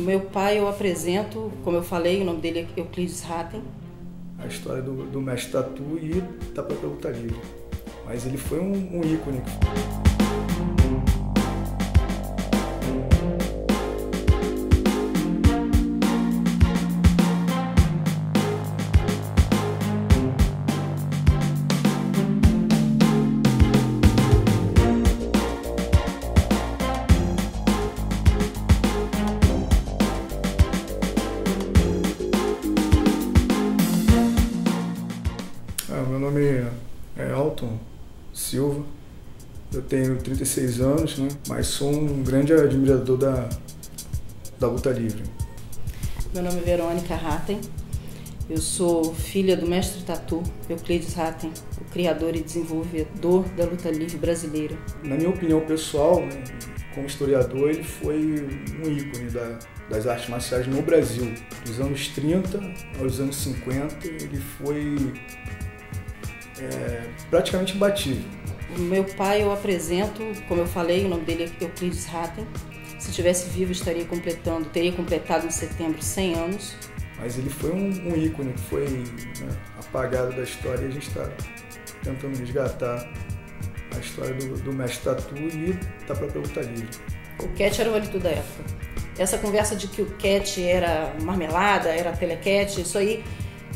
Meu pai eu apresento, como eu falei, o nome dele é Euclides Ratten. A história do mestre Tatu e da própria luta livre. Mas ele foi um ícone. Meu nome é Alton Silva, eu tenho 36 anos, né? Mas sou um grande admirador da luta livre. Meu nome é Verônica Ratten, eu sou filha do mestre Tatu, Euclides Ratten, o criador e desenvolvedor da luta livre brasileira. Na minha opinião pessoal, né, como historiador, ele foi um ícone das artes marciais no Brasil. Dos anos 30 aos anos 50, ele foi praticamente imbatível. O meu pai eu apresento, como eu falei, o nome dele é Euclides Ratten. Se estivesse vivo, teria completado em setembro 100 anos. Mas ele foi um ícone que foi, né, apagado da história, e a gente está tentando resgatar a história do mestre Tatu e da própria luta livre. O catch era o vale tudo da época. Essa conversa de que o catch era marmelada, era telecat, isso aí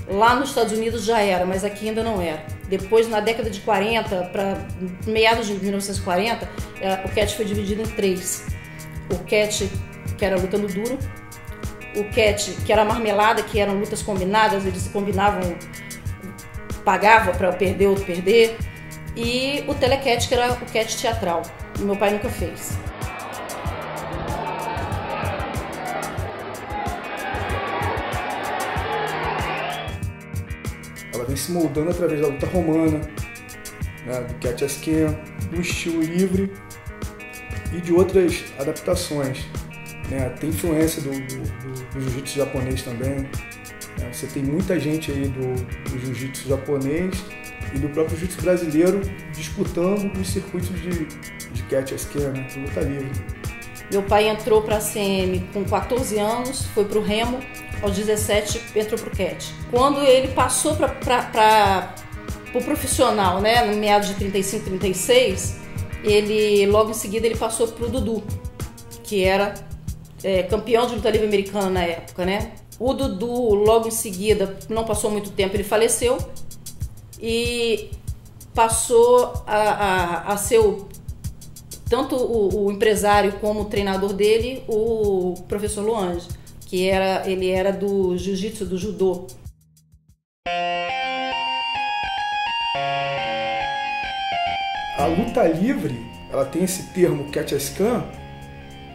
lá nos Estados Unidos já era, mas aqui ainda não era. Depois, na década de 40, para meados de 1940, o catch foi dividido em três. O catch, que era luta no duro, o catch, que era marmelada, que eram lutas combinadas, eles combinavam, pagava para perder ou perder, e o telecat, que era o catch teatral. Meu pai nunca fez. Ela vem se moldando através da luta romana, né, do catch esquema, do estilo livre e de outras adaptações, né? Tem influência do jiu-jitsu japonês também, né? Você tem muita gente aí do jiu-jitsu japonês e do próprio jiu-jitsu brasileiro disputando os circuitos de catch esquema, de luta livre. Meu pai entrou para a CM com 14 anos, foi para o Remo, aos 17 entrou para o catch. Quando ele passou para o profissional, né, no meados de 35, 36, logo em seguida ele passou para o Dudu, que era campeão de luta livre americana na época, né? O Dudu, logo em seguida, não passou muito tempo, ele faleceu e passou a ser tanto o empresário como o treinador dele, o professor Luange, que ele era do jiu-jitsu, do judô. A luta livre, ela tem esse termo catch scan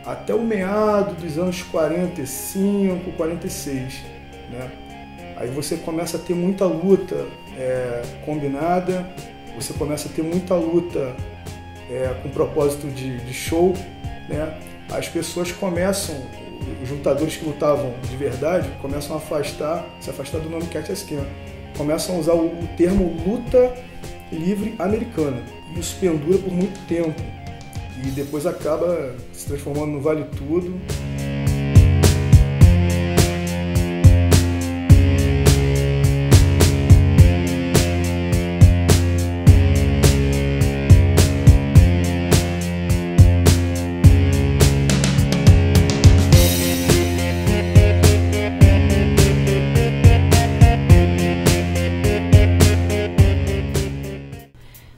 até o meado dos anos 45, 46, né? Aí você começa a ter muita luta combinada, você começa a ter muita luta com propósito de show, né? As pessoas começam, os lutadores que lutavam de verdade, começam a se afastar do nome catch scan, começam a usar o termo luta livre americana. E isso pendura por muito tempo e depois acaba se transformando no vale tudo.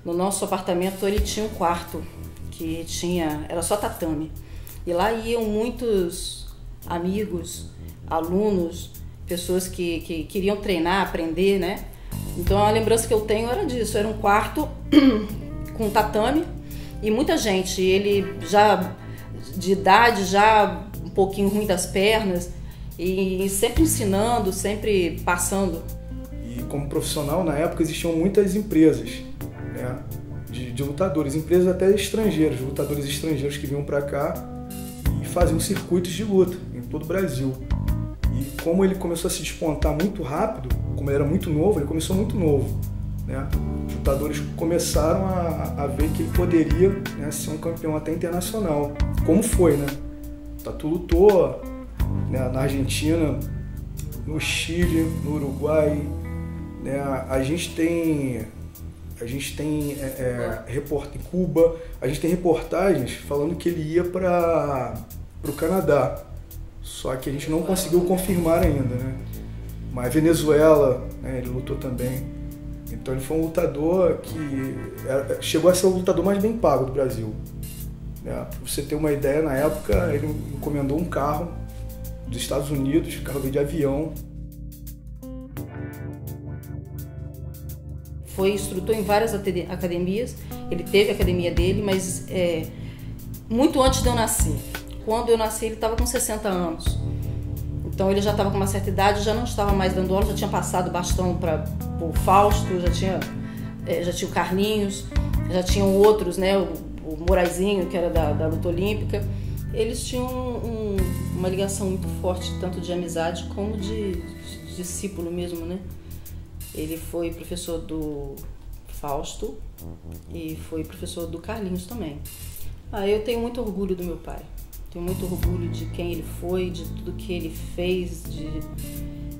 No nosso apartamento ele tinha um quarto que era só tatame, e lá iam muitos amigos, alunos, pessoas que queriam treinar, aprender, né? Então a lembrança que eu tenho era disso, era um quarto com tatame e muita gente, ele já de idade, já um pouquinho ruim das pernas, e sempre ensinando, sempre passando. E como profissional, na época existiam muitas empresas, né, de lutadores, empresas até estrangeiras, lutadores estrangeiros que vinham para cá e faziam circuitos de luta em todo o Brasil. E como ele começou a se despontar muito rápido, como ele era muito novo, ele começou muito novo, né? Os lutadores começaram a ver que ele poderia, né, ser um campeão até internacional, como foi, né? Tatu lutou né, na Argentina, no Chile, no Uruguai, né, a gente tem em Cuba, a gente tem reportagens falando que ele ia para o Canadá, só que a gente não conseguiu confirmar ainda, né? Mas Venezuela, né, ele lutou também. Então ele foi um lutador que chegou a ser o lutador mais bem pago do Brasil. Pra você ter uma ideia, na época ele encomendou um carro dos Estados Unidos, carro de avião. Foi instrutor em várias academias, ele teve a academia dele, mas muito antes de eu nascer. Quando eu nasci ele estava com 60 anos. Então ele já estava com uma certa idade, já não estava mais dando aula, já tinha passado o bastão para o Fausto, já tinha o Carlinhos, já tinham outros, né, o Moraizinho, que era da luta olímpica. Eles tinham uma ligação muito forte, tanto de amizade como de discípulo mesmo, né? Ele foi professor do Fausto e foi professor do Carlinhos também. Eu tenho muito orgulho do meu pai. Tenho muito orgulho de quem ele foi, de tudo que ele fez.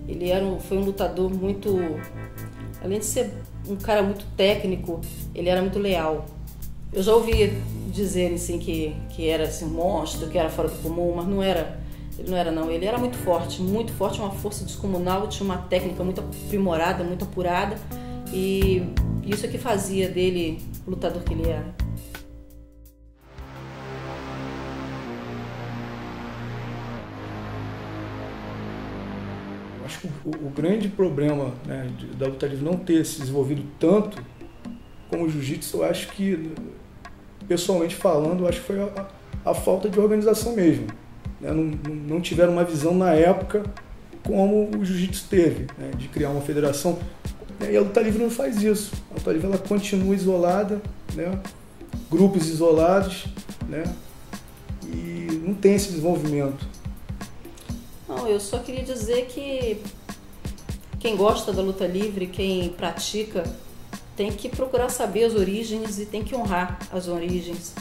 Ele foi um lutador muito... Além de ser um cara muito técnico, ele era muito leal. Eu já ouvi dizer assim, que era assim, um monstro, que era fora do comum, mas não era. Ele não era, não. Ele era muito forte, uma força descomunal, tinha uma técnica muito aprimorada, muito apurada. E isso é que fazia dele o lutador que ele era. Acho que o grande problema, né, da luta livre não ter se desenvolvido tanto como o jiu-jitsu, eu acho que, pessoalmente falando, eu acho que foi a falta de organização mesmo. Né? Não tiveram uma visão na época como o jiu-jitsu teve, né, de criar uma federação. E a luta livre não faz isso. A luta livre ela continua isolada, né, grupos isolados, né, e não tem esse desenvolvimento. Não, eu só queria dizer que quem gosta da luta livre, quem pratica, tem que procurar saber as origens e tem que honrar as origens.